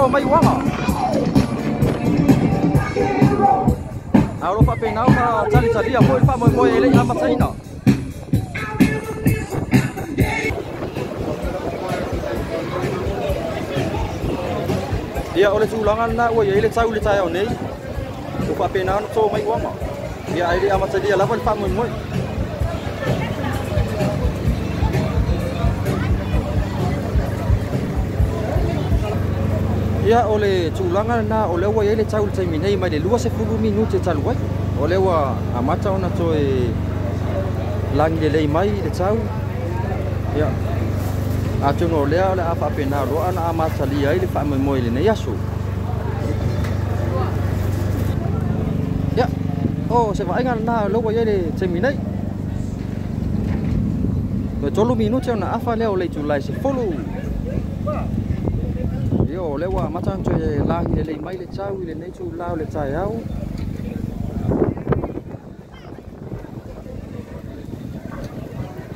so mai wanga alo fa penau na cali mo fa mo ele ama saina ia oleh ulangan na wo ele tsau le tsaya nei fa penau so mai wanga ia ele ama sadia lawan fa mo ia ole tulanga na ole wa ele tau te minei mai le lua se fulu minute talu wai ole wa amata ona to e lang le mai le tau ia atu no le ole apa pena ro ana amata li ai le fa mo ile ne yasu ia oh se va ingal na lo wa ele te minei to tolu minute ona afa le ole tulai se fulu yo lewa matan to la le mai le chau le nei chu lao le chai au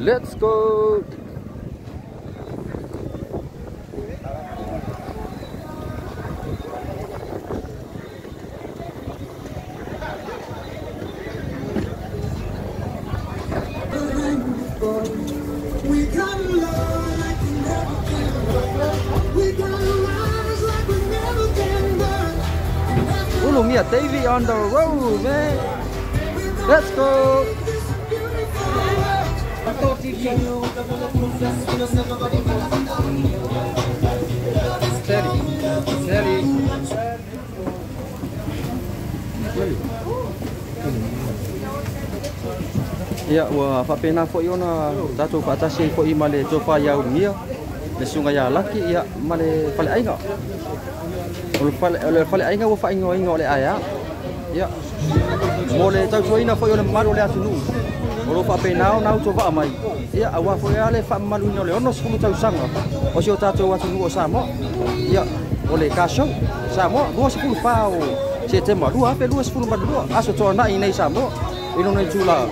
let's go Mia Davy on the road, man. Let's go. Steady. Ya, wah, apa pena fo yona tato patasi fo imale jopa ya mia. Le sunga ya laki ya male pale ainga. Oleh fale ainga wo fa ingo le aya. Ya. Mole tau soina fo yo le maru le atunu. Olo fa penao nau to va mai. Ya awa fo ya le fa malu no le ono skulu tau sanga. O si o tatu atunu o samo. Ya. Ole kaso samo 20 pa o setembro 2 ape 20 ba 2 aso to na inei samo. Ino nei chula.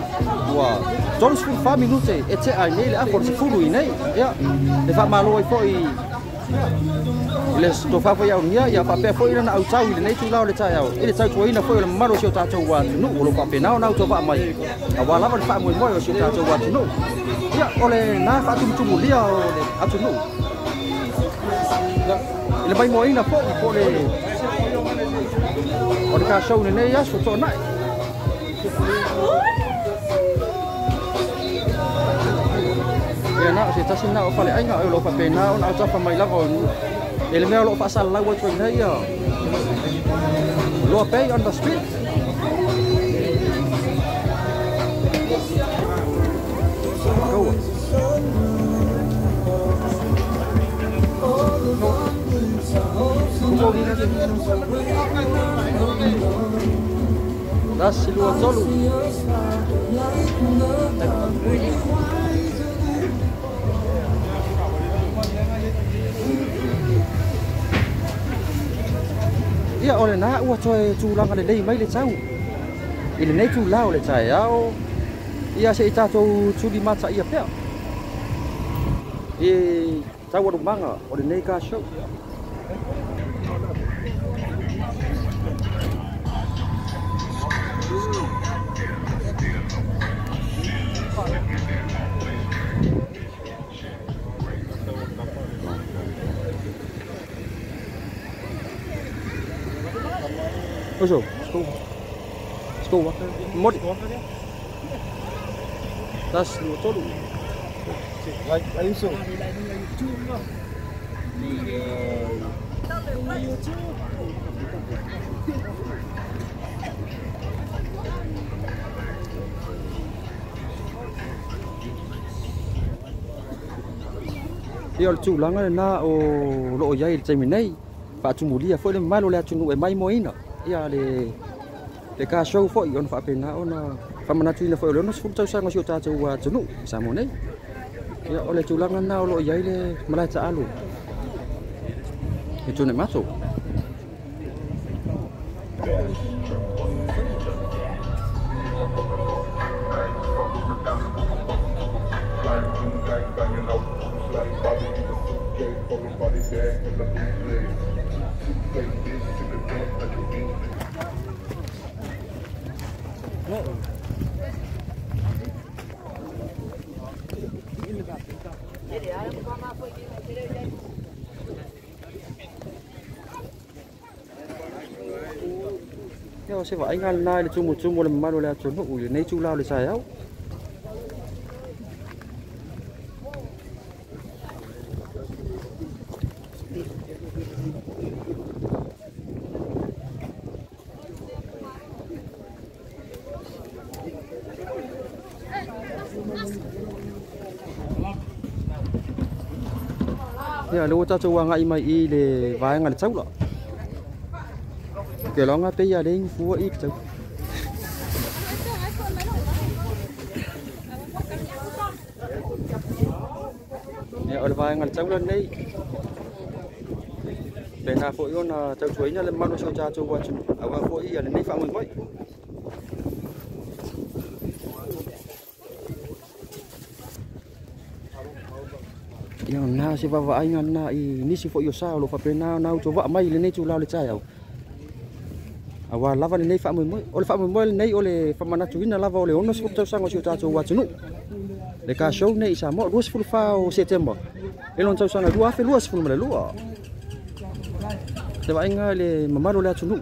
Wa. Todos fun fa minute e te ai nei le afo se fulu inei. Ya. Le fa malo i fo i le sto fa fo ya unia ya fa pe fo ina au tau ile nei tu lao le tai au ile tau tuina fo le maro si o ta tau wa no lo pa pe na to va mai awa la fa mo o si ta tau wa no ya ole na fa tu lia ole atu no ile bai mo ina fo le o ka show nei ya so to nai ya na si ta sina o fa le ainga o lo fa pe na o ta fa mai la o ele meo lo pasal la wa twen ya lo pay on the street go das silu tolu ia ole na ua toe tulanga le lei mai le tau ile nei tu lao le tai ao ia se tatou tuli mata ia pea e tau adu manga ole nei ka show Ojo, skowa. Mod. Das lu tolu. Like so. Dia tu langa na o lo yai terminai. Pa tu mulia foi le malo le atu e mai moina. Ia le ka show foi on fa pena ona fa mana tuina foi ono sfu tau sanga siota tau wa tunu samo nei ia ole tulanga na lo yai le malai ta alu e tune mato Ya saya va ingal na le cumu le malu le acu nu le nei culau le saya. Ya lu ta cuang ngai mai i le vai ngal chau lo. Kể lo ngã bây giờ đến phú ít chứ. Nè ở vài ngàn cháu lên đây. Để nào phổi con cháu chuối nha lên mang nó cho cha cho qua chừng. À và phổi giờ lên đây phạm mình vậy. Yang na si bapa ai ngan na ini si phổi sao lo phải nào nào cho vợ mày lên đây chú lao lên trai à. Awal lava ni fa mo nei ole fa mana tuina lava ole ono skup sang o siuta to watunu le ka show nei sa mo 2 fa September elon tau sang 2 fe 2 mele lua te va inga le mamalo le atunu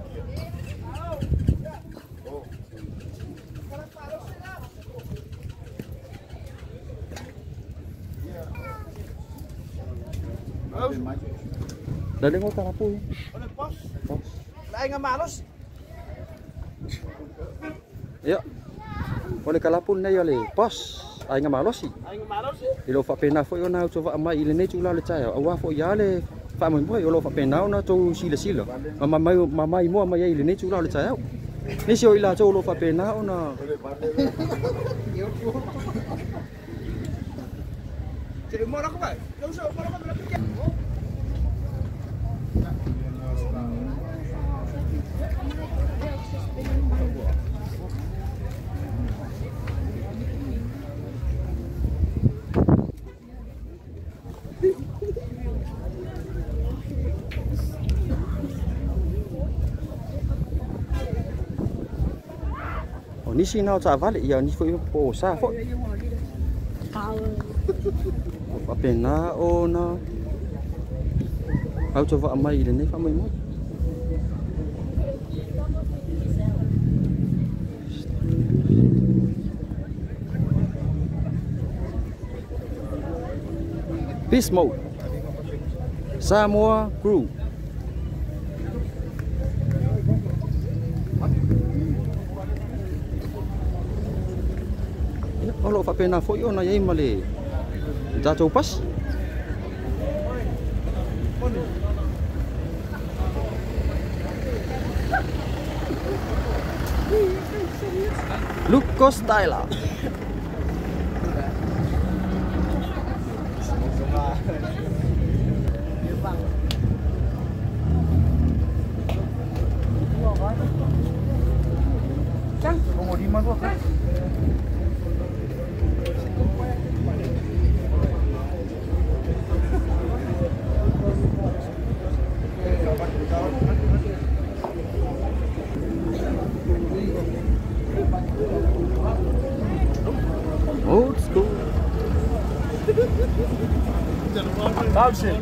Dari ngota apa? Oleh pos. Lai ngamalos. Ya. Oleh kalapun na yale pos ay nga malosi. Ay nga malosi. Ilo fa pena fo yona to va mai ile ne chula le chaya. Awa fo yale fa mo boy ilo fa pena na to sila. Mama mo ma ile ne chula le chaya. Ni si ila to lo fa pena ona. Jadi mo ra ko ba? Yo so mo ra ko ba? Ni si nào trả vắt lại giờ ni phải bổ xa phốt. Và bên na ô nó, ao cho vợ mày đến đấy phải 11. Beast mode. Samoa crew. Kalau fa pena fo yo na yai male ja chau pas Luko style. Kan mau di mana kok? Old school. Bounce it.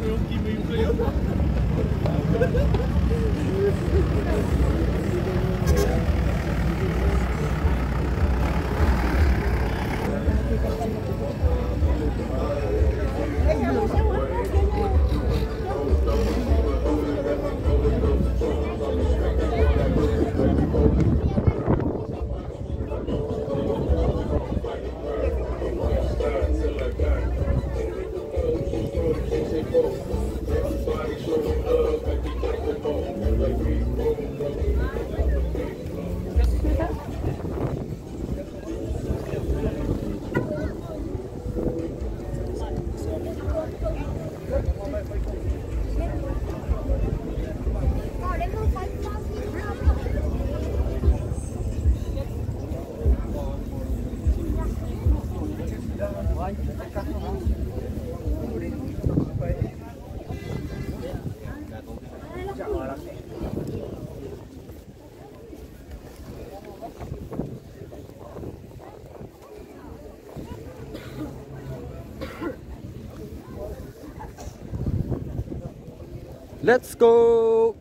Let's go.